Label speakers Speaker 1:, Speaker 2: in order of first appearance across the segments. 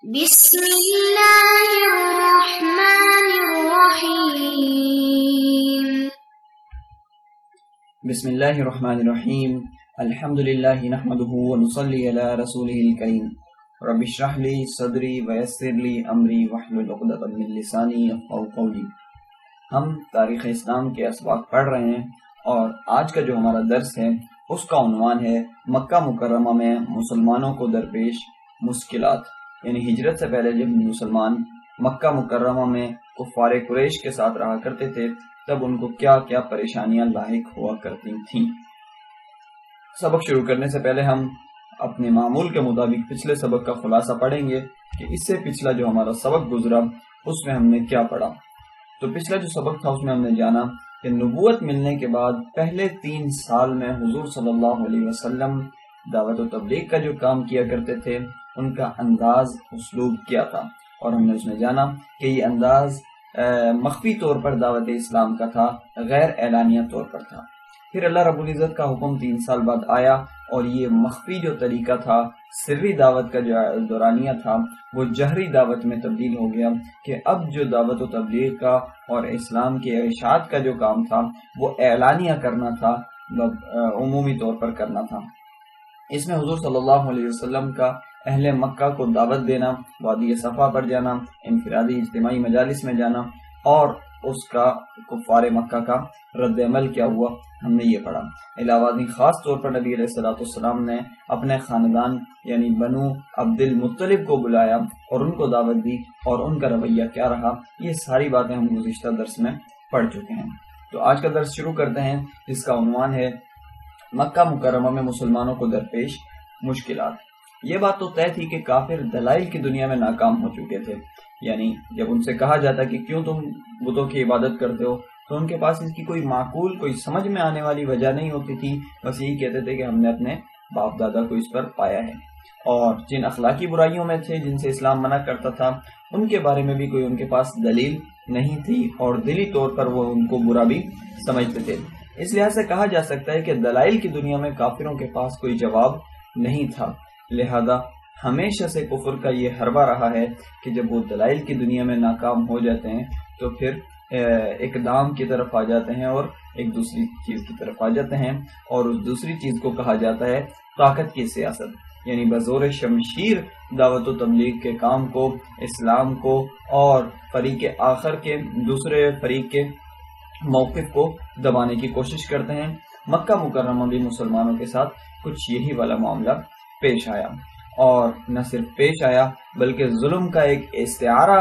Speaker 1: بسم اللہ الرحمن الرحیم
Speaker 2: بسم اللہ الرحمن الرحیم الحمدللہ نحمده ونصلی علی رسولہ الکریم رب اشرح لی صدری ویسر لی امری واحلل عقدۃ من لسانی یفقہوا قولی۔ ہم تاریخ اسلام کے اسباق پڑھ رہے ہیں اور آج کا جو ہمارا درس ہے اس کا عنوان ہے مکہ مکرمہ میں مسلمانوں کو درپیش مشکلات، یعنی ہجرت سے پہلے جب مسلمان مکہ مکرمہ میں کفار قریش کے ساتھ رہا کرتے تھے تب ان کو کیا کیا پریشانیاں لاحق ہوا کرتی تھیں۔ سبق شروع کرنے سے پہلے ہم اپنے معمول کے مطابق پچھلے سبق کا خلاصہ پڑھیں گے کہ اس سے پچھلا جو ہمارا سبق گزرا اس میں ہم نے کیا پڑھا۔ تو پچھلا جو سبق تھا اس میں ہم نے جانا کہ نبوت ملنے کے بعد پہلے 3 سال میں حضور صلی اللہ علیہ وسلم دعوت و تبلیغ کا جو کام کیا کرتے تھے ان کا انداز اسلوب کیا تھا، اور ہم نے اس میں جانا کہ یہ انداز مخفی طور پر دعوت اسلام کا تھا، غیر اعلانیہ طور پر تھا۔ پھر اللہ رب العزت کا حکم 3 سال بعد آیا اور یہ مخفی جو طریقہ تھا، سری دعوت کا جو دورانیہ تھا، وہ جہری دعوت میں تبدیل ہو گیا کہ اب جو دعوت و تبلیغ کا اور اسلام کے ارشاد کا جو کام تھا وہ اعلانیہ کرنا تھا، عمومی طور پر کرنا تھا۔ اس میں حضور صلی اللہ علیہ وسلم کا اہل مکہ کو دعوت دینا، وادی صفا پر جانا، انفرادی اجتماعی مجالس میں جانا، اور اس کا کفار مکہ کا رد عمل کیا ہوا ہم نے یہ پڑھا۔ علاوہ ازیں خاص طور پر نبی علیہ السلام نے اپنے خاندان یعنی بنو عبد المطلب کو بلایا اور ان کو دعوت دی اور ان کا رویہ کیا رہا، یہ ساری باتیں ہم گزشتہ درس میں پڑھ چکے ہیں۔ تو آج کا درس شروع کرتے ہیں جس کا عنوان ہے مکہ مکرمہ میں مسلمانوں کو درپیش مشکلات۔ یہ بات تو طے تھی کہ کافر دلائل کی دنیا میں ناکام ہو چکے تھے، یعنی جب ان سے کہا جاتا کہ کیوں تم بتوں کی عبادت کرتے ہو تو ان کے پاس اس کی کوئی معقول، کوئی سمجھ میں آنے والی وجہ نہیں ہوتی تھی، بس یہی کہتے تھے کہ ہم نے اپنے باپ دادا کو اس پر پایا ہے، اور جن اخلاقی برائیوں میں تھے جن سے اسلام منع کرتا تھا ان کے بارے میں بھی کوئی ان کے پاس دلیل نہیں تھی، اور دلی طور پر وہ ان کو برا بھی سمجھتے تھے۔ اس لحاظ سے کہا جا سکتا ہے کہ دلائل کی دنیا میں کافروں کے پاس کوئی جواب نہیں تھا، لہذا ہمیشہ سے کفر کا یہ حربہ رہا ہے کہ جب وہ دلائل کی دنیا میں ناکام ہو جاتے ہیں تو پھر اقدام کی طرف آ جاتے ہیں اور ایک دوسری چیز کی طرف آ جاتے ہیں، اور اس دوسری چیز کو کہا جاتا ہے طاقت کی سیاست، یعنی بزور شمشیر دعوت و تبلیغ کے کام کو، اسلام کو اور فریق آخر کے دوسرے فریق کے موقف کو دبانے کی کوشش کرتے ہیں۔ مکہ مکرمہ بھی مسلمانوں کے ساتھ کچھ یہی والا معاملہ پیش آیا، اور نہ صرف پیش آیا بلکہ ظلم کا ایک استعارہ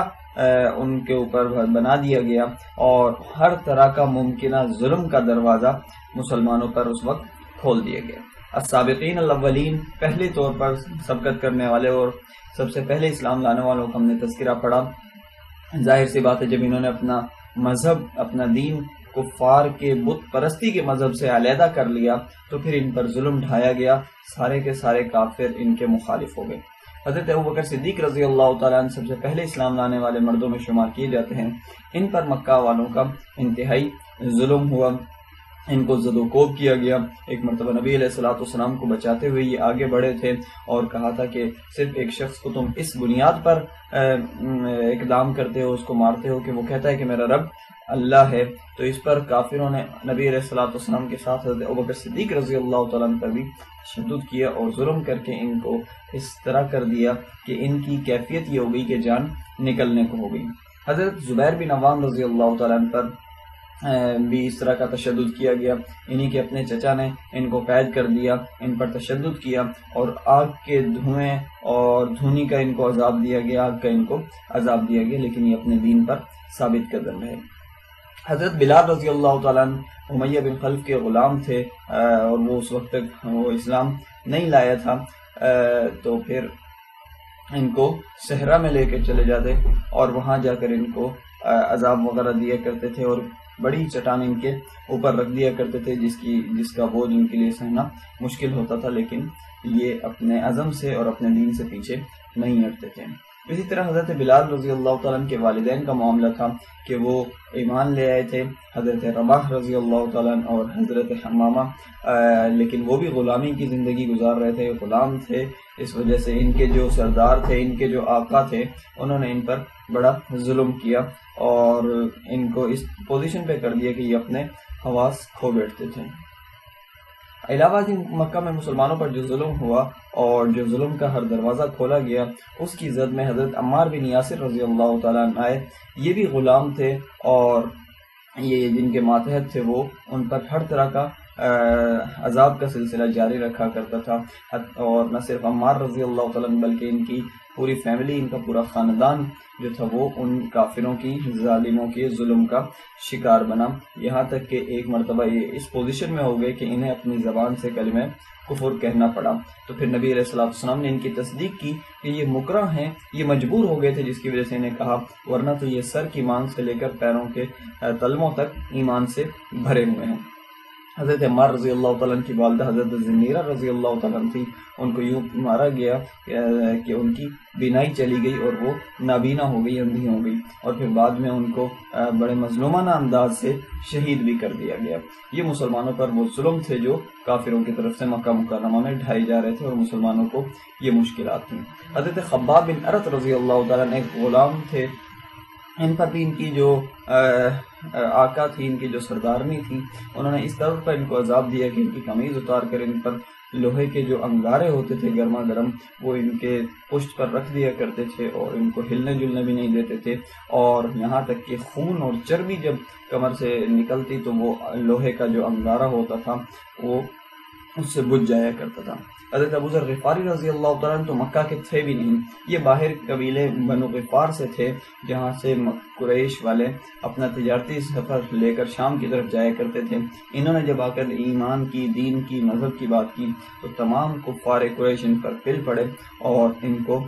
Speaker 2: ان کے اوپر بنا دیا گیا، اور ہر طرح کا ممکنہ ظلم کا دروازہ مسلمانوں پر اس وقت کھول دیا گیا۔ السابقین الاولین، پہلے طور پر سبقت کرنے والے اور سب سے پہلے اسلام لانے والوں کا ہم نے تذکرہ پڑھا۔ ظاہر سی بات ہے جب انہوں نے اپنا مذہب، اپنا دین کفار کے بت پرستی کے مذہب سے علیحدہ کر لیا تو پھر ان پر ظلم ڈھایا گیا، سارے کے سارے کافر ان کے مخالف ہو گئے۔ حضرت ابوبکر صدیق رضی اللہ تعالیٰ عنہ سب سے پہلے اسلام لانے والے مردوں میں شمار کیے جاتے ہیں۔ ان پر مکہ والوں کا انتہائی ظلم ہوا، ان کو زد و کوب کیا گیا۔ ایک مرتبہ نبی علیہ السلام کو بچاتے ہوئے یہ آگے بڑھے تھے اور کہا تھا کہ صرف ایک شخص کو تم اس بنیاد پر اقدام کرتے ہو، اس کو مارتے ہو کہ وہ کہتا ہے کہ میرا رب اللہ ہے، تو اس پر کافروں نے نبی علیہ السلام کے ساتھ حضرت ابوبکر صدیق رضی اللہ تعالیٰ عنہ پر بھی تشدد کیا اور ظلم کر کے ان کو اس طرح کر دیا کہ ان کی کیفیت یہ ہو گئی کہ جان نکلنے کو ہو گئی۔ حضرت زبیر بن عوام رضی اللہ تعالیٰ عنہ پر بھی اس طرح کا تشدد کیا گیا، انہی کے اپنے چچا نے ان کو قید کر دیا، ان پر تشدد کیا اور آگ کے دھوئیں اور دھونی کا ان کو عذاب دیا گیا، آگ کا ان کو عذاب دیا گیا، لیکن یہ اپنے دین پر ثابت قدم رہے۔ حضرت بلال رضی اللہ تعالیٰ عنہ امیہ بن خلف کے غلام تھے، اور وہ اس وقت تک وہ اسلام نہیں لایا تھا، تو پھر ان کو صحرا میں لے کے چلے جاتے اور وہاں جا کر ان کو عذاب وغیرہ دیا کرتے تھے، اور بڑی چٹان ان کے اوپر رکھ دیا کرتے تھے جس کا بوجھ ان کے لیے سہنا مشکل ہوتا تھا، لیکن یہ اپنے عزم سے اور اپنے دین سے پیچھے نہیں ہٹتے تھے۔ اسی طرح حضرت بلال رضی اللہ تعالیٰ عنہ کے والدین کا معاملہ تھا کہ وہ ایمان لے آئے تھے، حضرت رباح رضی اللہ تعالیٰ عنہ اور حضرت حمامہ، لیکن وہ بھی غلامی کی زندگی گزار رہے تھے، غلام تھے، اس وجہ سے ان کے جو سردار تھے، ان کے جو آقا تھے، انہوں نے ان پر بڑا ظلم کیا اور ان کو اس پوزیشن پہ کر دیا کہ یہ اپنے حواس کھو بیٹھتے تھے۔ علاوہ ازیں مکہ میں مسلمانوں پر جو ظلم ہوا اور جو ظلم کا ہر دروازہ کھولا گیا، اس کی زد میں حضرت عمار بن یاسر رضی اللہ تعالیٰ عنہ آئے۔ یہ بھی غلام تھے اور یہ جن کے ماتحت تھے وہ ان پر ہر طرح کا عذاب کا سلسلہ جاری رکھا کرتا تھا، اور نہ صرف عمار رضی اللہ تعالیٰ عنہ بلکہ ان کی پوری فیملی، ان کا پورا خاندان جو تھا وہ ان کافروں کی، ظالموں کے ظلم کا شکار بنا، یہاں تک کہ ایک مرتبہ یہ اس پوزیشن میں ہو گئے کہ انہیں اپنی زبان سے کلمہ کفر کہنا پڑا۔ تو پھر نبی علیہ السلام نے ان کی تصدیق کی کہ یہ مکرہ ہیں، یہ مجبور ہو گئے تھے، جس کی وجہ سے انہیں کہا، ورنہ تو یہ سر کی مانگ سے لے کر پیروں کے تلموں تک ایمان سے بھرے ہوئے ہیں۔ حضرت عمار رضی اللہ تعالیٰ عنہ کی والدہ حضرت زنیرہ رضی اللہ تعالیٰ عنہ تھی، ان کو یوں مارا گیا کہ ان کی بینائی چلی گئی اور وہ نابینا ہو گئی، اندھی ہو گئی، اور پھر بعد میں ان کو بڑے مظلومانہ انداز سے شہید بھی کر دیا گیا۔ یہ مسلمانوں پر وہ ظلم تھے جو کافروں کی طرف سے مکہ مکرمہ میں ڈھائے جا رہے تھے اور مسلمانوں کو یہ مشکلات تھیں۔ حضرت خباب بن ارت رضی اللہ تعالیٰ عنہ ایک غلام تھے، ان پر بھی ان کی جو آقا تھی، ان کی جو سردارنی تھی، انہوں نے اس طرح پر ان کو عذاب دیا کہ ان کی قمیض اتار کر ان پر لوہے کے جو انگارے ہوتے تھے گرما گرم، وہ ان کے پشت پر رکھ دیا کرتے تھے اور ان کو ہلنے جلنے بھی نہیں دیتے تھے، اور یہاں تک کہ خون اور چربی جب کمر سے نکلتی تو وہ لوہے کا جو انگارہ ہوتا تھا وہ اس سے بجھ جایا کرتا تھا۔ حضرت ابو ذر غفاری رضی اللہ تعالیٰ عنہ تو مکہ کے تھے بھی نہیں، یہ باہر قبیلے بنو غفار سے تھے، جہاں سے قریش والے اپنا تجارتی سفر لے کر شام کی طرف جایا کرتے تھے۔ انہوں نے جب آ کر ایمان کی، دین کی، مذہب کی بات کی تو تمام کفار قریش ان پر پل پڑے اور ان کو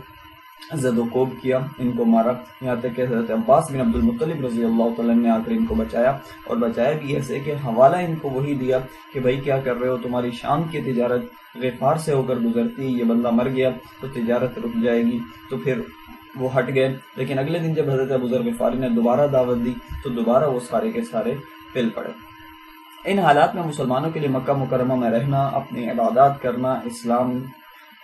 Speaker 2: زد و کوب کیا، ان کو مارا، یہاں تک کہ حضرت عباس بن عبد المطلب رضی اللہ تعالیٰ نے آ کر ان کو بچایا، اور بچایا بھی ایسے کہ حوالہ ان کو وہی دیا کہ بھائی کیا کر رہے ہو، تمہاری شام کی تجارت غفار سے ہو کر گزرتی، یہ بندہ مر گیا تو تجارت رک جائے گی، تو پھر وہ ہٹ گئے۔ لیکن اگلے دن جب حضرت ابو ذر غفاری نے دوبارہ دعوت دی تو دوبارہ وہ سارے کے سارے پل پڑے۔ ان حالات میں مسلمانوں کے لیے مکہ مکرمہ میں رہنا، اپنی عبادات کرنا، اسلام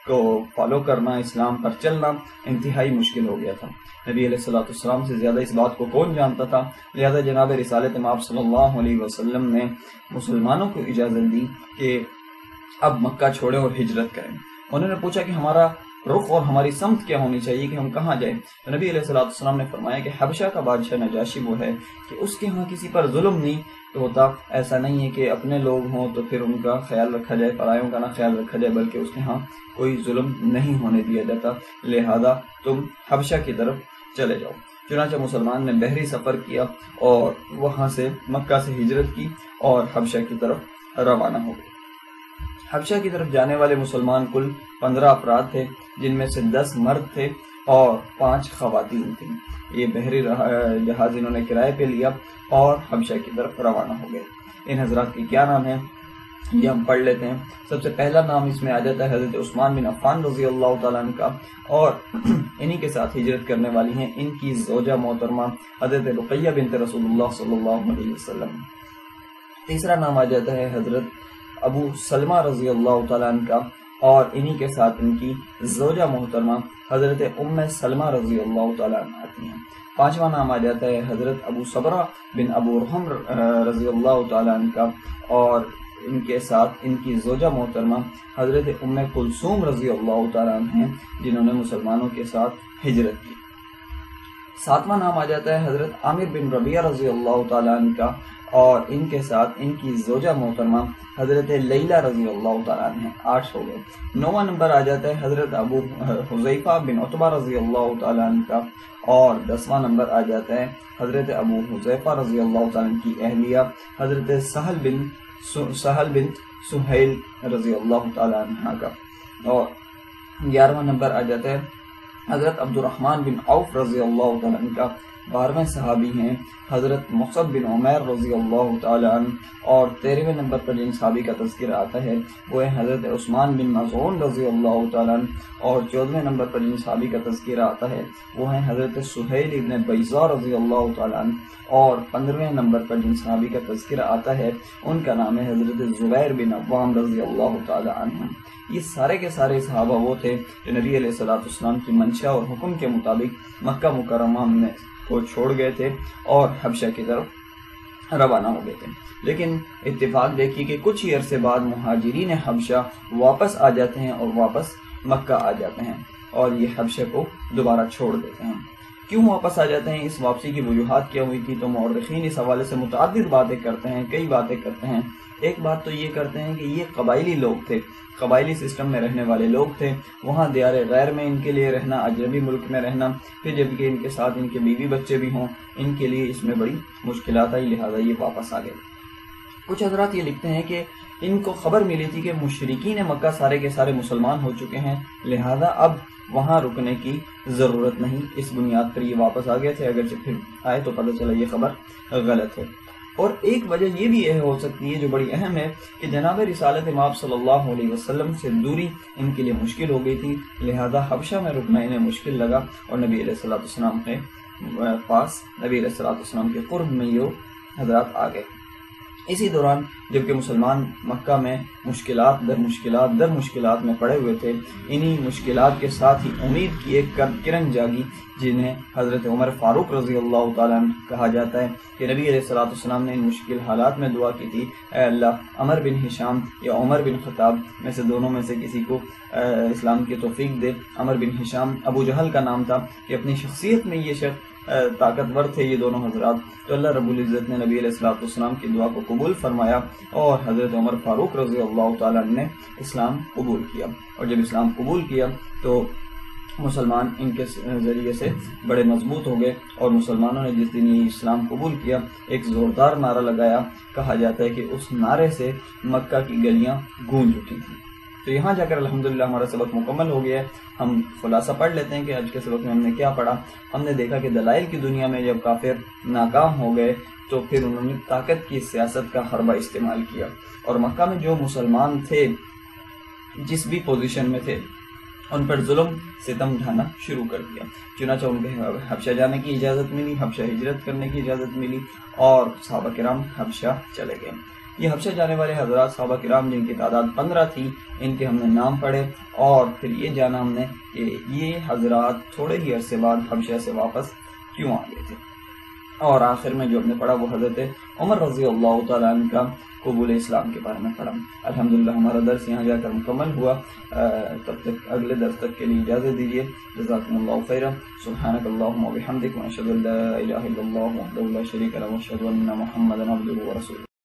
Speaker 2: کو فالو کرنا، اسلام پر چلنا انتہائی مشکل ہو گیا تھا۔ نبی علیہ السلام سے زیادہ اس بات کو کون جانتا تھا، لہذا جناب رسالت مآب صلی اللہ علیہ وسلم نے مسلمانوں کو اجازت دی کہ اب مکہ چھوڑیں اور ہجرت کریں۔ انہوں نے پوچھا کہ ہمارا رخ اور ہماری سمت کیا ہونی چاہیے، کہ ہم کہاں جائیں؟ تو نبی علیہ السلام نے فرمایا کہ حبشہ کا بادشاہ نجاشی وہ ہے کہ اس کے ہاں کسی پر ظلم نہیں ہوتا، ایسا نہیں ہے کہ اپنے لوگ ہوں تو پھر ان کا خیال رکھا جائے، پرایوں کا نہ خیال رکھا جائے، بلکہ اس کے ہاں کوئی ظلم نہیں ہونے دیا جاتا، لہذا تم حبشہ کی طرف چلے جاؤ۔ چنانچہ مسلمان نے بحری سفر کیا اور وہاں سے مکہ سے ہجرت کی اور حبشہ کی طرف روانہ ہو گئے۔ حبشہ کی طرف جانے والے مسلمان کل 15 افراد تھے، جن میں سے 10 مرد تھے اور 5 خواتین تھیں۔ یہ بحری جہاز انہوں نے کرائے پہ لیا اور حبشہ کی طرف روانہ ہو گئے۔ ان حضرات کے کیا نام ہیں یہ ہم پڑھ لیتے ہیں۔ سب سے پہلا نام اس میں آ جاتا ہے حضرت عثمان بن عفان رضی اللہ تعالیٰ عنہ کا، اور انہی کے ساتھ ہجرت کرنے والی ہیں ان کی زوجہ محترمہ حضرت رقیہ بنت رسول اللہ صلی اللہ علیہ وسلم۔ تیسرا نام آ جاتا ہے حضرت ابو سلمہ رضی اللہ تعالیٰ عنہ کا، اور انہی کے ساتھ ان کی زوجہ محترمہ حضرت ام سلمہ رضی اللہ تعالیٰ عنہ آتی ہیں۔ پانچواں نام آ جاتا ہے حضرت ابو صبرہ بن ابو رحم رضی اللہ تعالیٰ عنہ کا، اور ان کے ساتھ ان کی زوجہ محترمہ حضرت ام کلثوم رضی اللہ تعالیٰ عنہ ہیں، جنہوں نے مسلمانوں کے ساتھ ہجرت کی۔ ساتواں نام آ جاتا ہے حضرت عامر بن ربیعہ رضی اللہ تعالیٰ عنہ کا، اور ان کے ساتھ ان کی زوجہ محترمہ حضرت لیلہ رضی اللہ تعالیٰ عنہ، 8 ہو گئے۔ 9واں نمبر آ جاتا ہے حضرت ابو حذیفہ بن عتبہ رضی اللہ تعالیٰ عنہ کا، اور 10واں نمبر آ جاتا ہے حضرت ابو حذیفہ رضی اللہ تعالیٰ عنہ کی اہلیہ حضرت سہل بن سہیل رضی اللہ تعالیٰ عنہ کا، اور 11واں نمبر آ جاتا ہے حضرت عبد الرحمن بن عوف رضی اللہ تعالیٰ عنہ کا۔ 12ویں صحابی ہیں حضرت مصعب بن عمیر رضی اللہ تعالی عنہ، اور 13ویں نمبر پر جن صحابی کا تذکرہ آتا ہے وہ ہے حضرت عثمان بن مظعون رضی اللہ تعالی عنہ، اور 14ویں نمبر پر جن صحابی کا تذکرہ آتا ہے وہ ہیں حضرت سہیل ابن بیضاء رضی اللہ تعالی عنہ، اور 15ویں نمبر پر جن صحابی کا تذکرہ آتا ہے ان کا نام ہے حضرت زبیر بن عوام رضی اللہ تعالی عنہ۔ یہ سارے کے سارے صحابہ وہ تھے جو نبی علیہ الصلوۃ والسلام کی منشا اور حکم کے مطابق مکہ مکرمہ میں کو چھوڑ گئے تھے اور حبشہ کی طرف روانہ ہو گئے تھے۔ لیکن اتفاق دیکھیے کہ کچھ ہی عرصے بعد مہاجرین حبشہ واپس آ جاتے ہیں اور واپس مکہ آ جاتے ہیں اور یہ حبشہ کو دوبارہ چھوڑ دیتے ہیں۔ کیوں واپس آ جاتے ہیں، اس واپسی کی وجوہات کیا ہوئی تھی، تو مورخین اس حوالے سے متعدد باتیں کرتے ہیں، کئی باتیں کرتے ہیں۔ ایک بات تو یہ کرتے ہیں کہ یہ قبائلی لوگ تھے، قبائلی سسٹم میں رہنے والے لوگ تھے، وہاں دیار غیر میں ان کے لیے رہنا، اجنبی ملک میں رہنا، پھر جب کہ ان کے ساتھ ان کے بیوی بچے بھی ہوں، ان کے لیے اس میں بڑی مشکلات آئی، لہٰذا یہ واپس آ گئے۔ کچھ حضرات یہ لکھتے ہیں کہ ان کو خبر ملی تھی کہ مشرکین مکہ سارے کے سارے مسلمان ہو چکے ہیں، لہذا اب وہاں رکنے کی ضرورت نہیں، اس بنیاد پر یہ واپس آ گئے تھے، اگرچہ پھر آئے تو پتہ چلا یہ خبر غلط ہے۔ اور ایک وجہ یہ بھی ہو سکتی ہے جو بڑی اہم ہے کہ جناب رسالت مآب صلی اللہ علیہ وسلم سے دوری ان کے لیے مشکل ہو گئی تھی، لہذا حبشہ میں رکنا انہیں مشکل لگا اور نبی علیہ الصلوۃ والسلام کے پاس، نبی علیہ الصلوۃ والسلام کے قرب میں یہ حضرات آ گئے۔ اسی دوران جبکہ مسلمان مکہ میں مشکلات در مشکلات میں پڑے ہوئے تھے، انہی مشکلات کے ساتھ ہی امید کی ایک کرن جاگی، جنہیں حضرت عمر فاروق رضی اللہ تعالیٰ عنہ کہا جاتا ہے کہ نبی علیہ الصلوۃ والسلام نے ان مشکل حالات میں دعا کی تھی، اے اللہ عمر بن ہشام یا عمر بن خطاب میں سے دونوں میں سے کسی کو اسلام کی توفیق دے۔ عمر بن ہشام ابو جہل کا نام تھا کہ اپنی شخصیت میں یہ شخص طاقتور تھے یہ دونوں حضرات، تو اللہ رب العزت نے نبی علیہ الصلوۃ والسلام کی دعا کو قبول فرمایا اور حضرت عمر فاروق رضی اللہ تعالیٰ عنہ نے اسلام قبول کیا، اور جب اسلام قبول کیا تو مسلمان ان کے ذریعے سے بڑے مضبوط ہو گئے، اور مسلمانوں نے جس دن یہ اسلام قبول کیا ایک زوردار نعرہ لگایا، کہا جاتا ہے کہ اس نعرے سے مکہ کی گلیاں گونج اٹھی تھیں۔ تو یہاں جا کر الحمدللہ ہمارا سبق مکمل ہو گیا ہے۔ ہم خلاصہ پڑھ لیتے ہیں کہ آج کے سبق میں ہم نے کیا پڑھا۔ ہم نے دیکھا کہ دلائل کی دنیا میں جب کافر ناکام ہو گئے تو پھر انہوں نے طاقت کی سیاست کا حربہ استعمال کیا، اور مکہ میں جو مسلمان تھے جس بھی پوزیشن میں تھے ان پر ظلم ستم ڈھانا شروع کر دیا، چنانچہ ان کے حبشہ جانے کی اجازت ملی، حبشہ ہجرت کرنے کی اجازت ملی، اور صحابہ کرام حبشہ چلے گئے۔ یہ حبشہ جانے والے حضرات صحابہ کرام جن کی تعداد 15 تھی، ان کے ہم نے نام پڑھے، اور پھر یہ جانا ہم نے کہ یہ حضرات تھوڑے ہی عرصے بعد حبشہ سے واپس کیوں آ گئے تھے، اور آخر میں جو ہم نے پڑھا وہ حضرت عمر رضی اللہ تعالیٰ عنہ کا قبول اسلام کے بارے میں پڑھا۔ الحمدللہ ہمارا درس یہاں جا کر مکمل ہوا۔ تب تک اگلے درس تک کے لیے اجازت دیجیے۔ جزاکم اللہ خیرا۔ سبحانک اللہم و بحمدک، ونشہد ان لا الہ الا اللہ وحدہ لا شریک لہ، ونشہد ان محمدا عبدہ ورسولہ۔